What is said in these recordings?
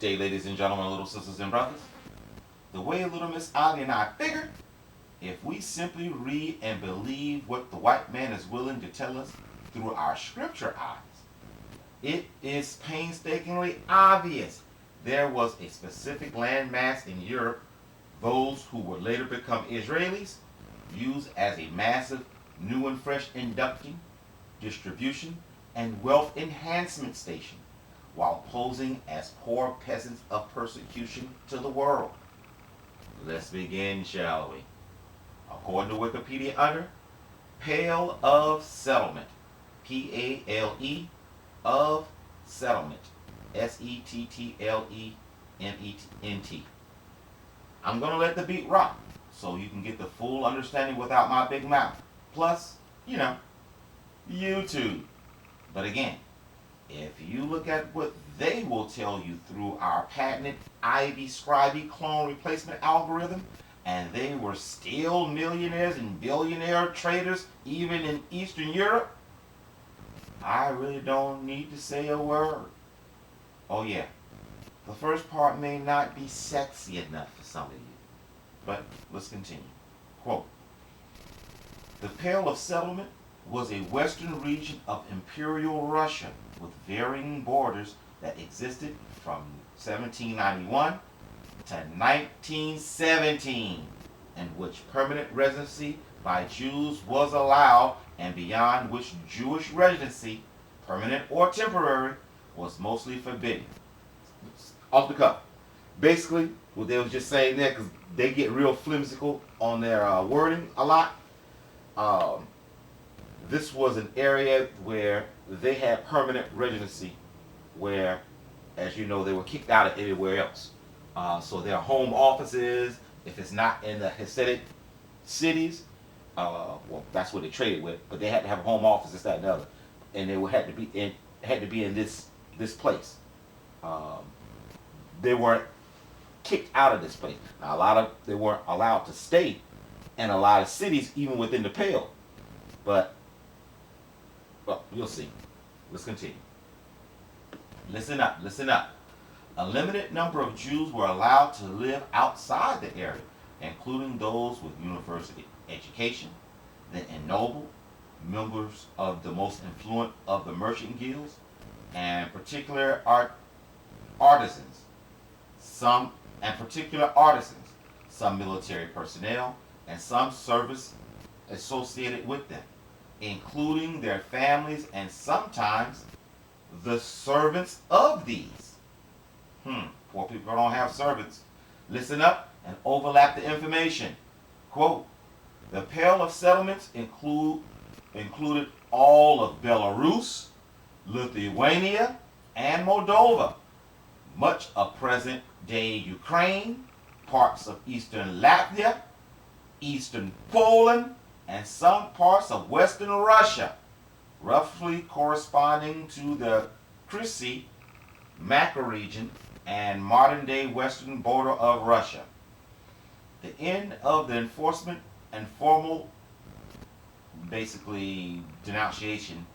day, ladies and gentlemen, little sisters and brothers. The way little Miss Ivy and I figure, if we simply read and believe what the white man is willing to tell us through our scripture eyes, it is painstakingly obvious there was a specific landmass in Europe those who would later become Israelis used as a massive new and fresh inducting, distribution, and wealth enhancement station while posing as poor peasants of persecution to the world. Let's begin, shall we? According to Wikipedia under Pale of Settlement, Pale of Settlement, Settlement. I'm going to let the beat rock so you can get the full understanding without my big mouth. Plus, YouTube. But again, if you look at what they will tell you through our patented Ivy Scribe clone replacement algorithm, and they were still millionaires and billionaire traders even in Eastern Europe, I really don't need to say a word. Oh yeah, the first part may not be sexy enough for some of you, but let's continue. Quote, the Pale of Settlement was a western region of Imperial Russia with varying borders that existed from 1791 to 1917, in which permanent residency by Jews was allowed and beyond which Jewish residency, permanent or temporary, was mostly forbidden. Off the cuff. Basically, what they was just saying there, because they get real flimsical on their wording a lot. This was an area where they had permanent residency, where, as you know, they were kicked out of everywhere else. So their home offices, if it's not in the Hasidic cities, well, that's what they traded with, but they had to have a home office, this, that, and the other, and they had to be in this place. They weren't kicked out of this place. Now, they weren't allowed to stay in a lot of cities, even within the Pale. But, well, you'll see. Let's continue. Listen up, listen up. A limited number of Jews were allowed to live outside the area, including those with university education, the ennobled, members of the most influent of the merchant guilds, and particular artisans, some military personnel, and some service associated with them, including their families and sometimes the servants of these. Poor people don't have servants. Listen up and overlap the information. Quote, the Pale of Settlements included all of Belarus, Lithuania, and Moldova, much of present-day Ukraine, parts of eastern Latvia, eastern Poland, and some parts of western Russia, roughly corresponding to the Krissy macroregion and modern-day western border of Russia. The end of the enforcement and formal, basically, denunciation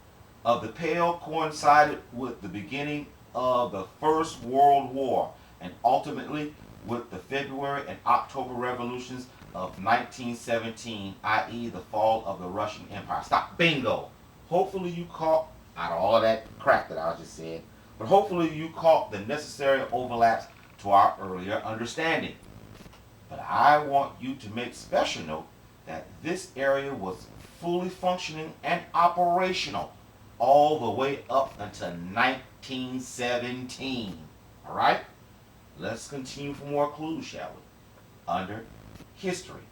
of the Pale coincided with the beginning of the First World War and ultimately with the February and October revolutions of 1917, i.e. the fall of the Russian Empire. Stop. Bingo. Hopefully you caught, out of all of that crap that I just said, but hopefully you caught the necessary overlaps to our earlier understanding. But I want you to make special note that this area was fully functioning and operational all the way up until 1917. All right? Let's continue for more clues, shall we? Under history,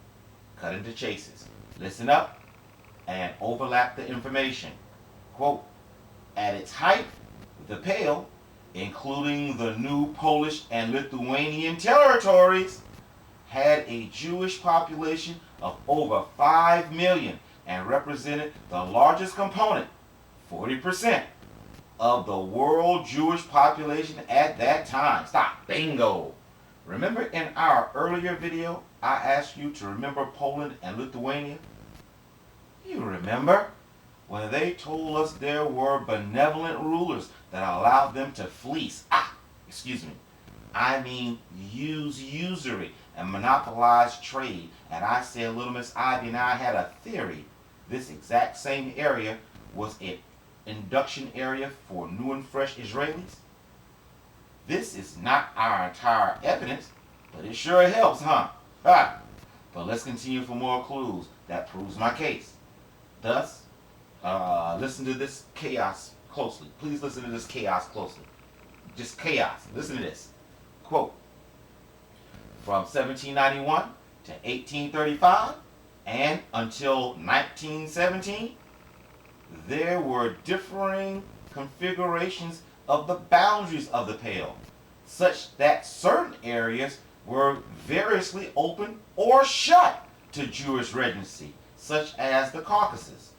cut into chases. Listen up and overlap the information. Quote, at its height, the Pale, including the new Polish and Lithuanian territories, had a Jewish population of over 5 million and represented the largest component, 40%, of the world Jewish population at that time. Stop. Bingo. Remember in our earlier video, I asked you to remember Poland and Lithuania? You remember when they told us there were benevolent rulers that allowed them to I mean use usury and monopolize trade. And I said, little Miss Ivy and I had a theory. This exact same area was an induction area for new and fresh Israelis. This is not our entire evidence, but it sure helps, huh? Ah. But let's continue for more clues that proves my case. Thus, listen to this chaos closely. Please listen to this chaos closely. Just chaos. Listen to this. Quote, from 1791 to 1835 and until 1917, there were differing configurations of the boundaries of the Pale, such that certain areas were variously open or shut to Jewish regency, such as the Caucasus.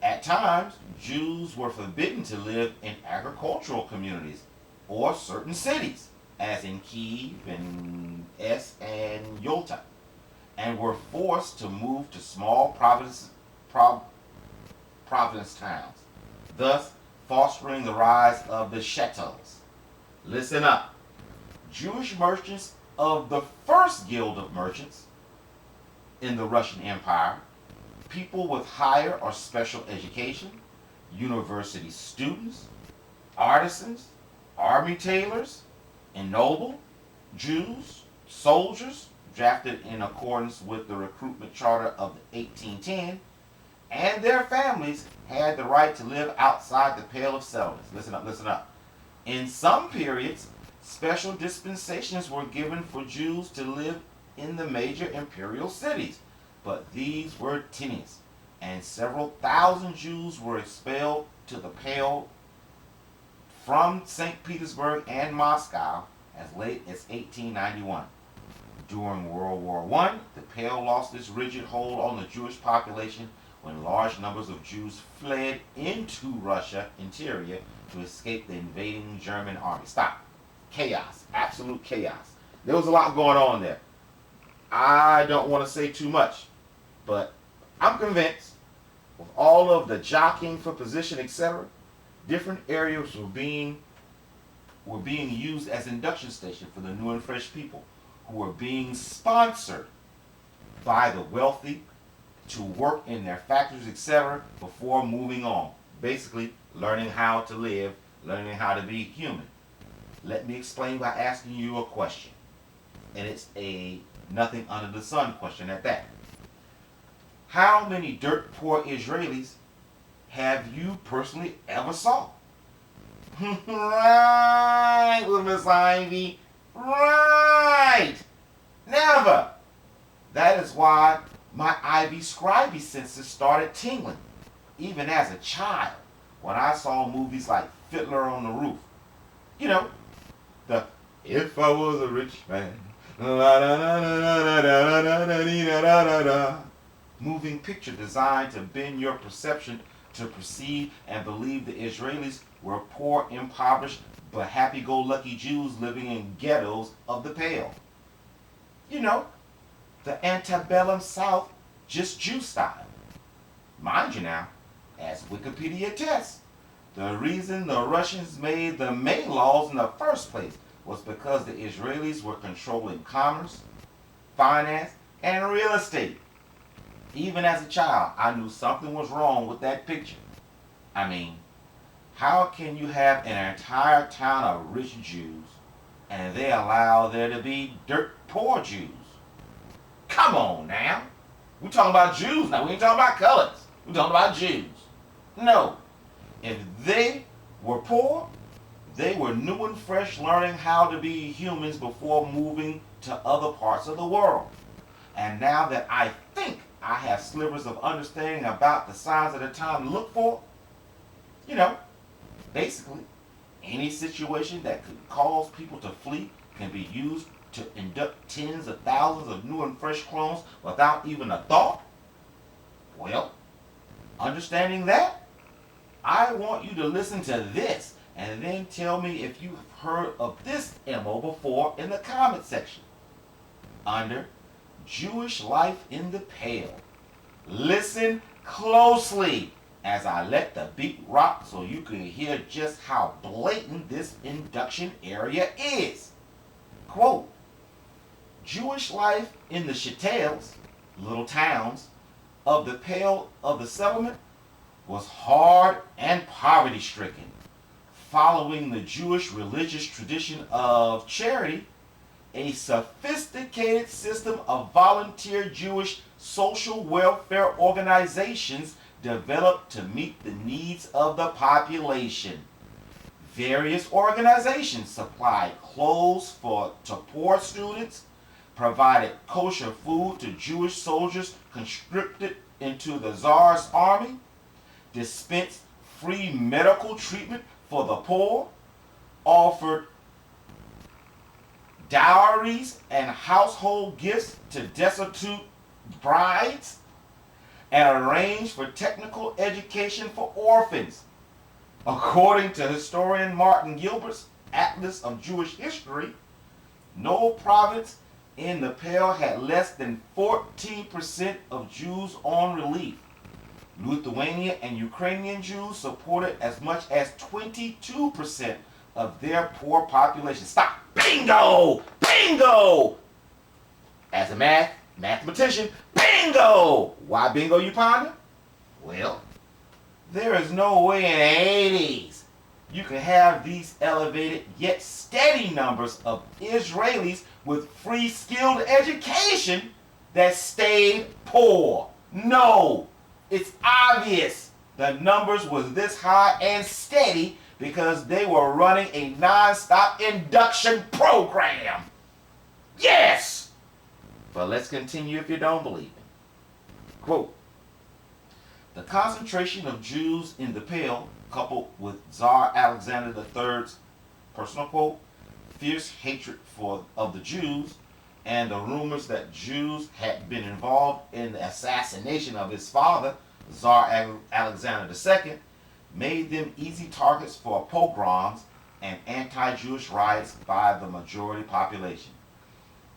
At times, Jews were forbidden to live in agricultural communities or certain cities, as in Kiev and Yalta, and were forced to move to small province towns, thus fostering the rise of the shtetls. Listen up. Jewish merchants of the first guild of merchants in the Russian Empire, people with higher or special education, university students, artisans, army tailors, ennobled, Jews, soldiers, drafted in accordance with the recruitment charter of 1810, and their families had the right to live outside the Pale of settlements. Listen up, listen up. In some periods, special dispensations were given for Jews to live in the major imperial cities, but these were tenuous, and several thousand Jews were expelled to the Pale from St. Petersburg and Moscow as late as 1891. During World War I, the Pale lost its rigid hold on the Jewish population when large numbers of Jews fled into Russia interior to escape the invading German army. Stop. Chaos. Absolute chaos. There was a lot going on there. I don't want to say too much, but I'm convinced with all of the jockeying for position, etc., different areas were being used as induction stations for the new and fresh people who were being sponsored by the wealthy to work in their factories, etc., before moving on. Basically, learning how to live, learning how to be human. Let me explain by asking you a question. And it's a nothing under the sun question at that. How many dirt poor Israelis have you personally ever saw? Right, Miss Ivy. Right. Never. That is why my Ivy Scribey senses started tingling, even as a child, when I saw movies like Fiddler on the Roof. You know, the If I Was a Rich Man, moving picture designed to bend your perception to perceive and believe the Israelis were poor, impoverished, but happy-go-lucky Jews living in ghettos of the Pale. You know, the antebellum South, just Jew style. Mind you now, as Wikipedia attests, the reason the Russians made the main laws in the first place was because the Israelis were controlling commerce, finance, and real estate. Even as a child, I knew something was wrong with that picture. I mean, how can you have an entire town of rich Jews and they allow there to be dirt poor Jews? Come on now. We're talking about Jews now. We ain't talking about colors. We're talking about Jews. No. If they were poor, they were new and fresh, learning how to be humans before moving to other parts of the world. And now that I think I have slivers of understanding about the signs of the time to look for, you know, basically, any situation that could cause people to flee can be used to induct tens of thousands of new and fresh clones without even a thought. Well, understanding that, I want you to listen to this and then tell me if you've heard of this MO before in the comment section. Under Jewish life in the Pale. Listen closely as I let the beat rock so you can hear just how blatant this induction area is. Quote, Jewish life in the shetels, little towns, of the Pale of the settlement was hard and poverty-stricken. Following the Jewish religious tradition of charity, a sophisticated system of volunteer Jewish social welfare organizations developed to meet the needs of the population. Various organizations supplied clothes to poor students, provided kosher food to Jewish soldiers conscripted into the Tsar's army, dispensed free medical treatment for the poor, offered dowries and household gifts to destitute brides, and arranged for technical education for orphans. According to historian Martin Gilbert's Atlas of Jewish History, no province in the Pale had less than 14% of Jews on relief. Lithuanian and Ukrainian Jews supported as much as 22% of their poor population. Stop! Bingo! Bingo! As a mathematician, bingo! Why bingo, you ponder? Well, there is no way in the 80s you can have these elevated yet steady numbers of Israelis with free skilled education that stayed poor. No, it's obvious the numbers was this high and steady because they were running a non-stop induction program. Yes! But let's continue if you don't believe me. Quote, the concentration of Jews in the Pale, coupled with Tsar Alexander III's, personal quote, fierce hatred of the Jews, and the rumors that Jews had been involved in the assassination of his father, Tsar Alexander II, made them easy targets for pogroms and anti-Jewish riots by the majority population.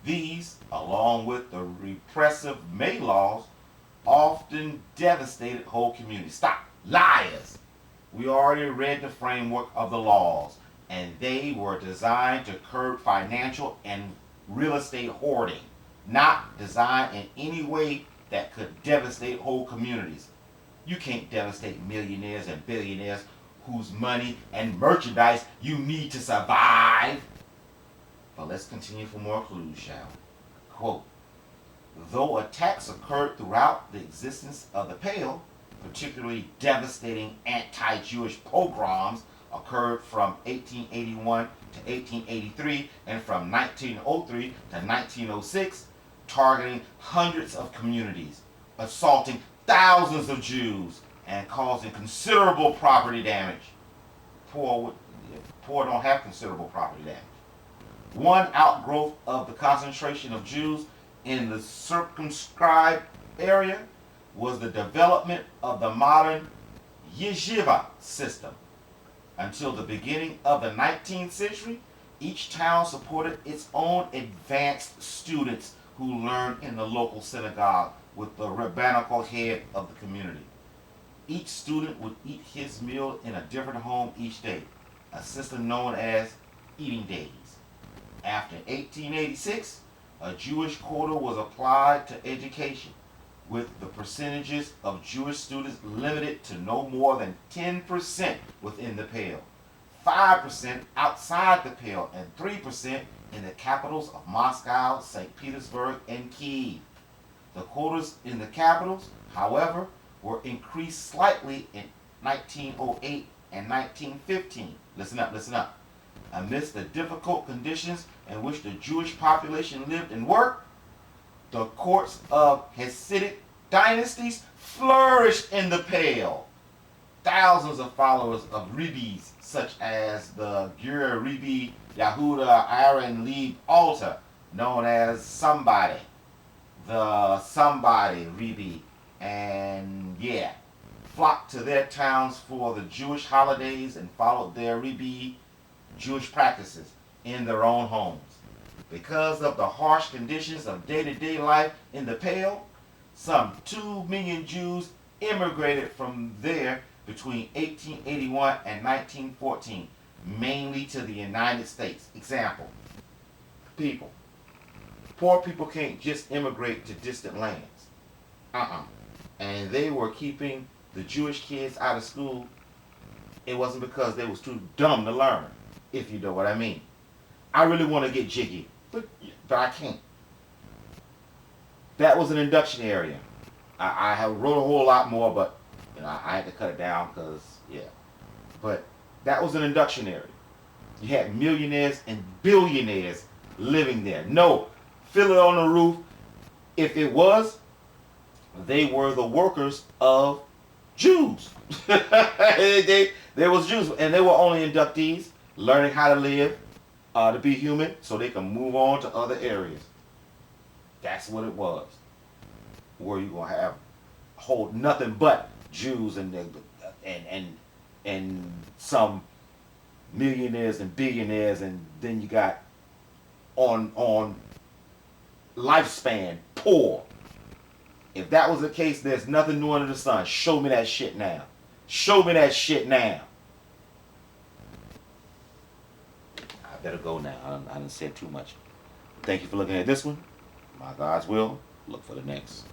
These, along with the repressive May laws, often devastated whole communities. Stop! Liars! We already read the framework of the laws, and they were designed to curb financial and real estate hoarding, not designed in any way that could devastate whole communities. You can't devastate millionaires and billionaires whose money and merchandise you need to survive. But let's continue for more clues, shall we? Quote, though attacks occurred throughout the existence of the Pale, particularly devastating anti-Jewish pogroms occurred from 1881 to 1883 and from 1903 to 1906, targeting hundreds of communities, assaulting thousands of Jews, and causing considerable property damage. Poor don't have considerable property damage. One outgrowth of the concentration of Jews in the circumscribed area was the development of the modern yeshiva system. Until the beginning of the 19th century, each town supported its own advanced students who learned in the local synagogue with the rabbinical head of the community. Each student would eat his meal in a different home each day, a system known as eating days. After 1886, a Jewish quota was applied to education, with the percentages of Jewish students limited to no more than 10% within the Pale, 5% outside the Pale, and 3% in the capitals of Moscow, St. Petersburg, and Kiev. The quotas in the capitals, however, were increased slightly in 1908 and 1915. Listen up, listen up. Amidst the difficult conditions in which the Jewish population lived and worked, the courts of Hasidic dynasties flourished in the Pale. Thousands of followers of Rebbe's, such as the Ger Rebbe Yehuda Aaron Leib Alter, known as Somebody, the Somebody Rebbe, and flocked to their towns for the Jewish holidays and followed their Rebbe Jewish practices in their own homes. Because of the harsh conditions of day-to-day life in the Pale, some 2 million Jews immigrated from there between 1881 and 1914, mainly to the United States. Example, people. Poor people can't just immigrate to distant lands. And they were keeping the Jewish kids out of school. It wasn't because they was too dumb to learn, if you know what I mean. I really want to get jiggy, but I can't. That was an induction area. I have wrote a whole lot more, but I had to cut it down because yeah. But that was an induction area. You had millionaires and billionaires living there. No, fill it on the roof. If it was, they were the workers of Jews. They was Jews, and they were only inductees learning how to live, to be human, so they can move on to other areas. That's what it was. Where you gonna have hold nothing but Jews and some millionaires and billionaires, and then you got on lifespan poor. If that was the case, there's nothing new under the sun. Show me that shit now. Show me that shit now. I better go now. I done said too much. Thank you for looking at this one. By God's will, look for the next.